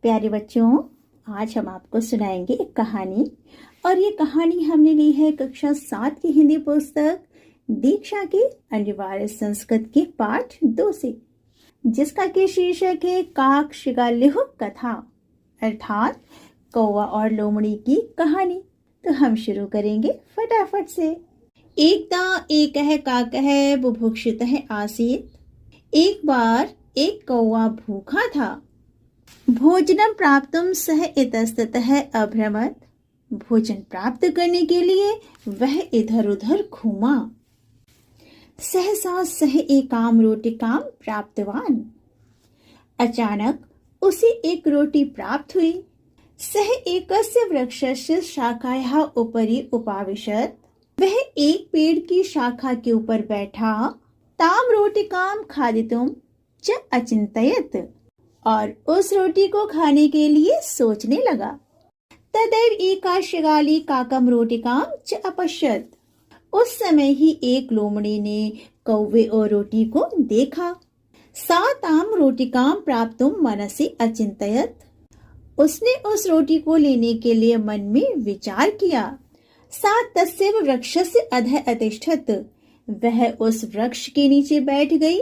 प्यारे बच्चों, आज हम आपको सुनाएंगे एक कहानी। और ये कहानी हमने ली है कक्षा 7 की हिंदी पुस्तक दीक्षा के अनिवार्य संस्कृत के पाठ 2 से, जिसका के शीर्षक है काक शिगालिह कथा, अर्थात कौवा और लोमड़ी की कहानी। तो हम शुरू करेंगे फटाफट से। एकदा एकः काकः बुभुक्षितः आसीत्। एक बार एक कौवा भूखा था। भोजनं प्राप्तुं सः इतस्ततः अभ्रमत्। भोजन प्राप्त करने के लिए वह इधर उधर घूमा। सहसा सः एकां रोटिकां प्राप्तवान्। अचानक उसे एक रोटी प्राप्त हुई। सः एकस्य वृक्षस्य शाखायाः उपरि उपाविशत्। वह एक पेड़ की शाखा के ऊपर बैठा। तां रोटिकां खादितुं च अचिन्तयत्, और उस रोटी को खाने के लिए सोचने लगा। तदैव एका शृगाली काकम रोटिकां च अपश्यत्। उस समय ही एक लोमड़ी ने कौवे और रोटी को देखा। सा तां रोटिकां प्राप्तुं मनसि अचिन्तयत्। उसने उस रोटी को लेने के लिए मन में विचार किया। सा तस्यैव वृक्षस्य अधः अतिष्ठत्। वह उस वृक्ष के नीचे बैठ गई।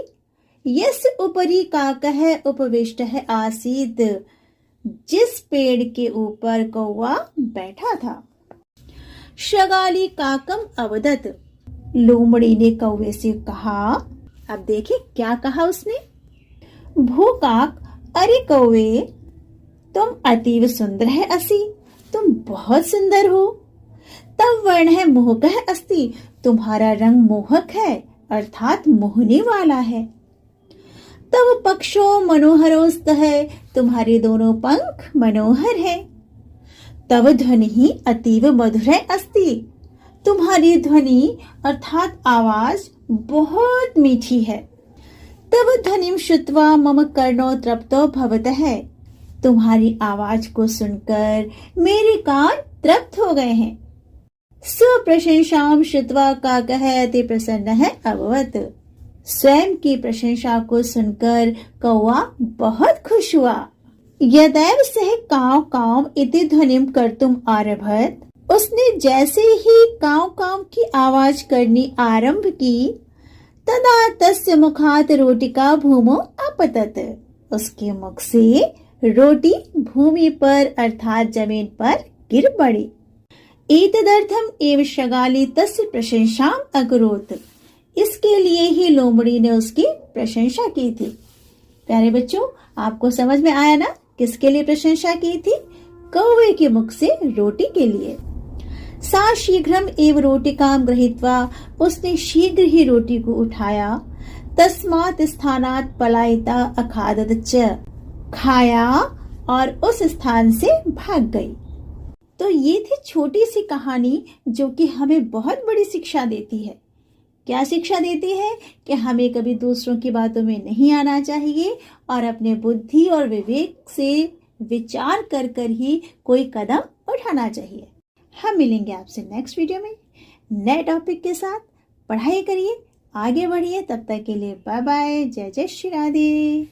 यस्य उपरि काकः उपविष्टः आसीत्। जिस पेड़ के ऊपर कौवा बैठा था। शृगाली काकम अवदत्। लोमड़ी ने कौवे से कहा। अब देखिए क्या कहा उसने। भूकाक, अरे कौवे, तुम अतीव सुंदर है असि। तुम बहुत सुंदर हो। तव वर्णः मोहकः अस्ति। तुम्हारा रंग मोहक है, अर्थात मोहने वाला है। तव पक्षो मनोहरोस्तः। तुम्हारे दोनों पंख मनोहर है। तव ध्वनि अतीव मधुर अस्ति। तुम्हारी ध्वनि अर्थात आवाज बहुत मीठी है। तव ध्वनिं श्रुत्वा मम कर्णो तृप्तो भवतः। तुम्हारी आवाज को सुनकर मेरे कान तृप्त हो गए हैं। स्वप्रशंसां श्रुत्वा काकः अति प्रसन्नः अभवत्। स्वयं की प्रशंसा को सुनकर कौवा बहुत खुश हुआ। यदैव सः काव काव इति ध्वनिं कर्तुम् आरभत। उसने जैसे ही काव काव की आवाज करनी आरंभ की, तदा तस्य मुखात् रोटिका भूमौ अपतत। उसके मुख से रोटी भूमि पर अर्थात जमीन पर गिर पड़ी। एतदर्थम् एव शृगाली तस्य प्रशंसाम् अकरोत्। इसके लिए ही लोमड़ी ने उसकी प्रशंसा की थी। प्यारे बच्चों, आपको समझ में आया ना किसके लिए प्रशंसा की थी? कौवे के मुख से रोटी के लिए। सा शीघ्रम एव रोटिकां गृहीत्वा। उसने शीघ्र ही रोटी को उठाया। तस्मात् स्थानात् पलायिता अखादत च। खाया और उस स्थान से भाग गई। तो ये थी छोटी सी कहानी जो कि हमें बहुत बड़ी शिक्षा देती है। क्या शिक्षा देती है? कि हमें कभी दूसरों की बातों में नहीं आना चाहिए और अपने बुद्धि और विवेक से विचार कर कर ही कोई कदम उठाना चाहिए। हम मिलेंगे आपसे नेक्स्ट वीडियो में नए टॉपिक के साथ। पढ़ाई करिए, आगे बढ़िए। तब तक के लिए बाय बाय। जय जय श्री राधे।